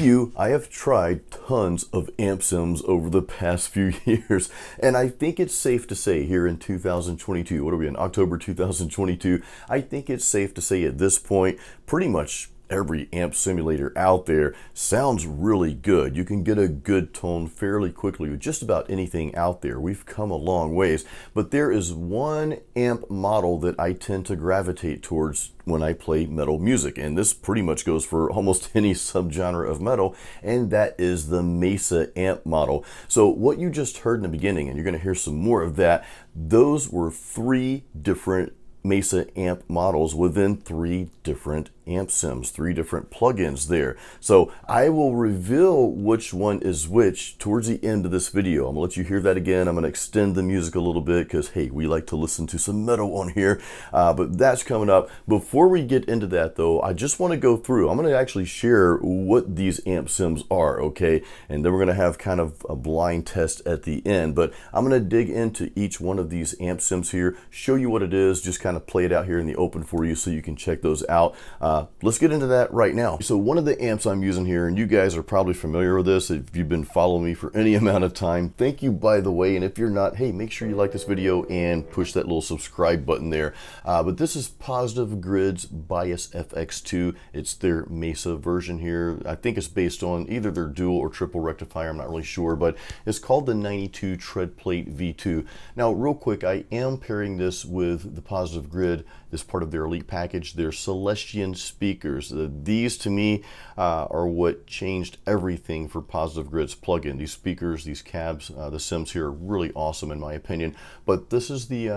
you, I have tried tons of amp sims over the past few years, and I think it's safe to say here in 2022, what are we in, October 2022, I think it's safe to say at this point, pretty much every amp simulator out there sounds really good. You can get a good tone fairly quickly with just about anything out there. We've come a long ways, but there is one amp model that I tend to gravitate towards when I play metal music, and this pretty much goes for almost any subgenre of metal, and that is the Mesa amp model. So what you just heard in the beginning, and you're going to hear some more of that, those were three different Mesa amp models within three different amp sims, three different plugins there. So I will reveal which one is which towards the end of this video. I'm gonna let you hear that again. I'm gonna extend the music a little bit because hey, we like to listen to some metal on here, but that's coming up. Before we get into that though, I just want to go through, I'm gonna actually share what these amp sims are, okay? And then we're gonna have kind of a blind test at the end, but I'm gonna dig into each one of these amp sims here, show you what it is, just kind of play it out here in the open for you so you can check those out. Let's get into that right now. So one of the amps I'm using here, and you guys are probably familiar with this if you've been following me for any amount of time. Thank you, by the way, and if you're not, hey, make sure you like this video and push that little subscribe button there. But this is Positive Grid's Bias FX2. It's their Mesa version here. I think it's based on either their dual or triple rectifier, I'm not really sure, but it's called the 92 Tread Plate V2. Now, real quick, I am pairing this with the Positive Grid as part of their Elite package, their Celestian speakers. These to me are what changed everything for Positive Grid's plugin. These speakers, these cabs, the sims here are really awesome in my opinion. But this is the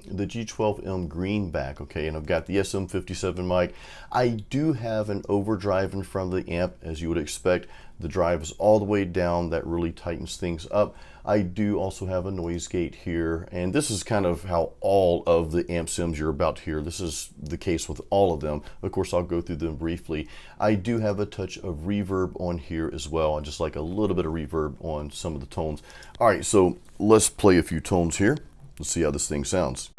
G12M greenback, okay, and I've got the SM57 mic. I do have an overdrive in front of the amp, as you would expect. The drive is all the way down, that really tightens things up. I do also have a noise gate here, and this is kind of how all of the amp sims you're about to hear, this is the case with all of them. Of course, I'll go through them briefly. I do have a touch of reverb on here as well, and just like a little bit of reverb on some of the tones. All right, so let's play a few tones here. Let's see how this thing sounds.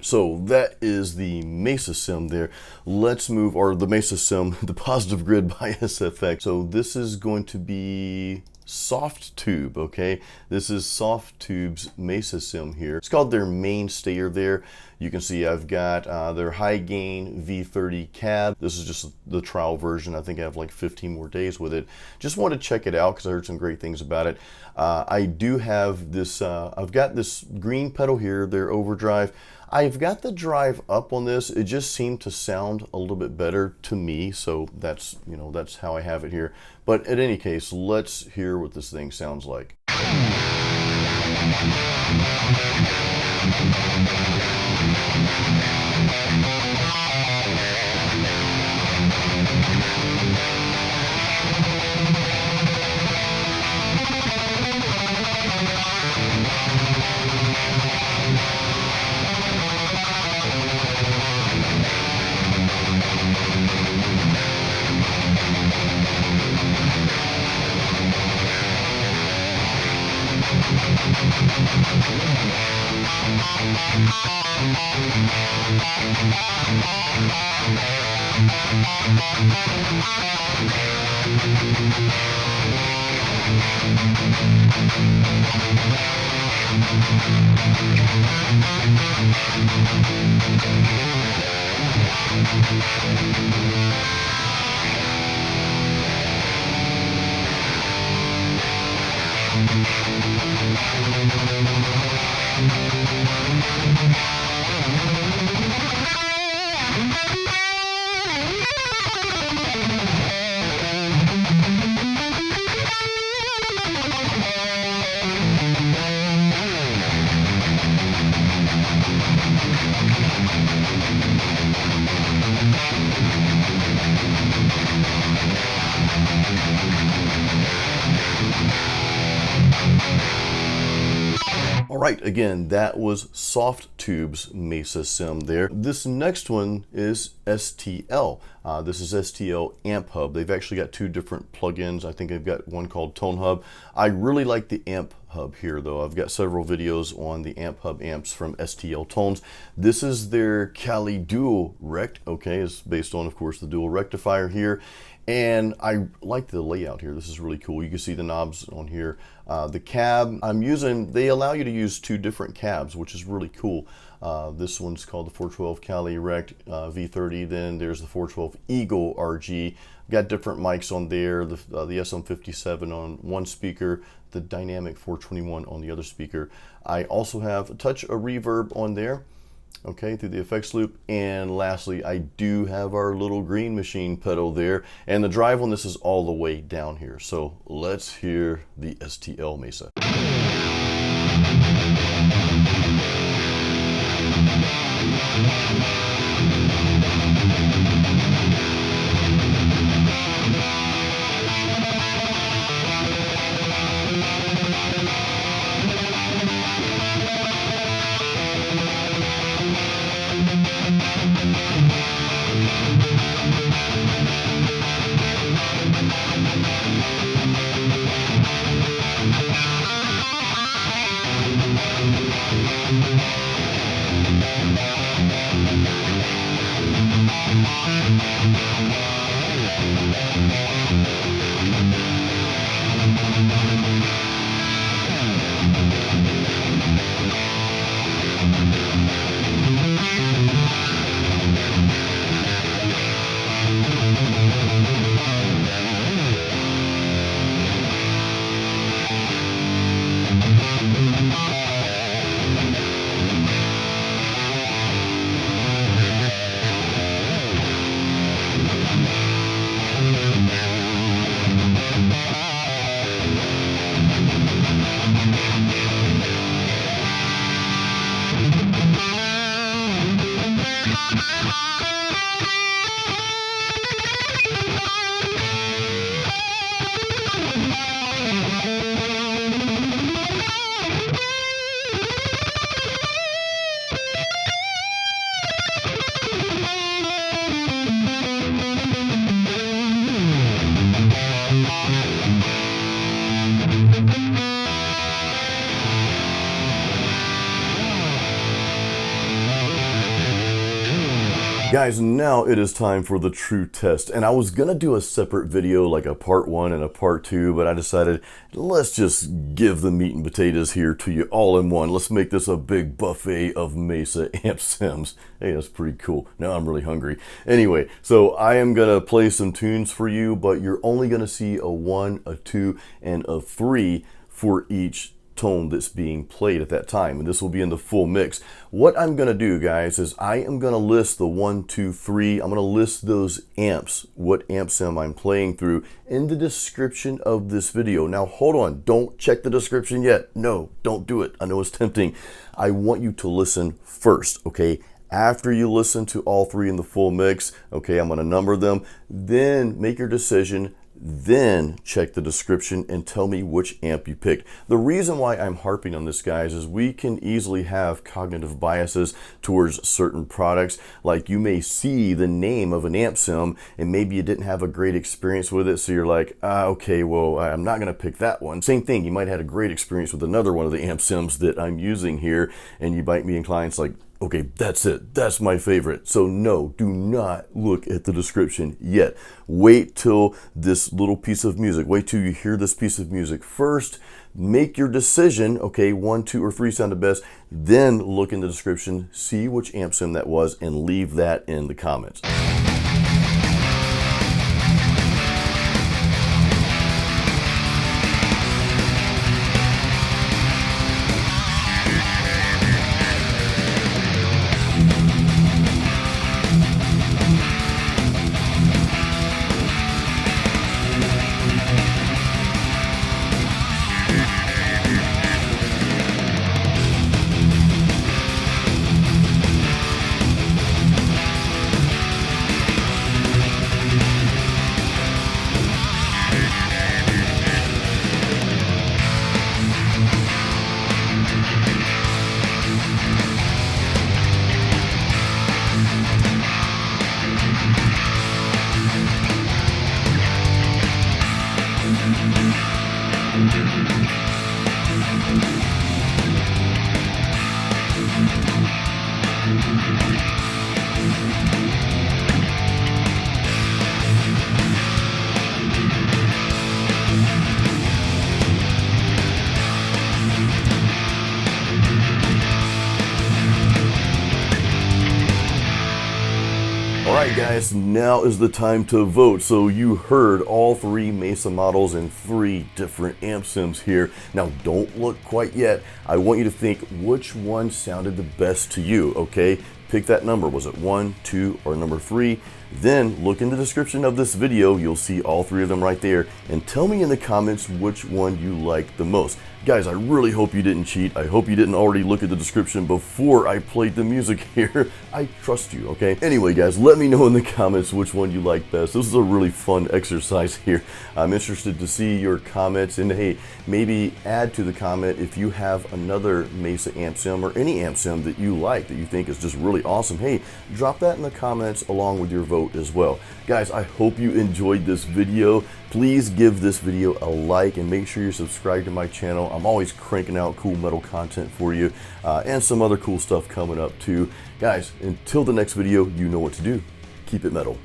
So that is the Mesa sim there. Let's move, or the Mesa sim, the Positive Grid Bias FX. So this is going to be Softube, okay? This is Softube's Mesa sim here. It's called their mainstayer there. You can see I've got their high gain V30 cab. This is just the trial version. I think I have like 15 more days with it. Just want to check it out because I heard some great things about it. I do have this, I've got this green pedal here, their overdrive. I've got the drive up on this. It just seemed to sound a little bit better to me, so that's, you know, that's how I have it here. But in any case, let's hear what this thing sounds like. All right, again, that was Softube's Mesa sim there. This next one is STL. This is STL Amphub. They've actually got two different plugins. I think they've got one called Tone Hub. I really like the Amp Hub here though. I've got several videos on the Amp Hub amps from STL Tones. This is their Cali Dual Rect, okay, it's based on, of course, the dual rectifier here. And I like the layout here. This is really cool. You can see the knobs on here. The cab I'm using, they allow you to use two different cabs, which is really cool. This one's called the 412 Cali Rect V30. Then there's the 412 Eagle RG. Got different mics on there. The SM57 on one speaker, the Dynamic 421 on the other speaker. I also have a touch of reverb on there, okay, through the effects loop. And lastly, I do have our little green machine pedal there, and the drive on this is all the way down here. So let's hear the STL Mesa. Guys, now it is time for the true test, and I was gonna do a separate video like a part 1 and a part 2, but I decided let's just give the meat and potatoes here to you all in one. Let's make this a big buffet of Mesa amp sims. Hey, that's pretty cool. Now I'm really hungry. Anyway, so I am gonna play some tunes for you, but you're only gonna see a 1, a 2, and a 3 for each tone that's being played at that time, and this will be in the full mix. What I'm gonna do, guys, is I am gonna list the 1, 2, 3. I'm gonna list those amps, what amp sim I'm playing through, in the description of this video. Now hold on, don't check the description yet. No, don't do it. I know it's tempting. I want you to listen first, okay? After you listen to all 3 in the full mix, okay, I'm gonna number them, then make your decision, then check the description and tell me which amp you picked. The reason why I'm harping on this, guys, is we can easily have cognitive biases towards certain products. Like, you may see the name of an amp sim and maybe you didn't have a great experience with it, so you're like, okay, well, I'm not gonna pick that one. Same thing, you might have had a great experience with another one of the amp sims that I'm using here, and you might be inclined to like, Okay, that's it. That's my favorite. So no, do not look at the description yet. Wait till this little piece of music. Wait till you hear this piece of music first. Make your decision, okay, 1, 2, or 3 sound the best. Then look in the description, see which amp sim that was, and leave that in the comments. Alright guys, now is the time to vote. So you heard all 3 Mesa models and 3 different amp sims here. Now don't look quite yet. I want you to think which one sounded the best to you, okay? Pick that number. Was it 1, 2, or number 3? Then look in the description of this video. You'll see all 3 of them right there. And tell me in the comments which one you like the most. Guys, I really hope you didn't cheat. I hope you didn't already look at the description before I played the music here. I trust you, okay? Anyway, guys, let me know in the comments which one you like best. This is a really fun exercise here. I'm interested to see your comments, and hey, maybe add to the comment if you have another Mesa amp sim or any amp sim that you like, that you think is just really awesome. Hey, drop that in the comments along with your vote as well. Guys, I hope you enjoyed this video. Please give this video a like and make sure you're subscribed to my channel. I'm always cranking out cool metal content for you and some other cool stuff coming up too. Guys, until the next video, you know what to do. Keep it metal.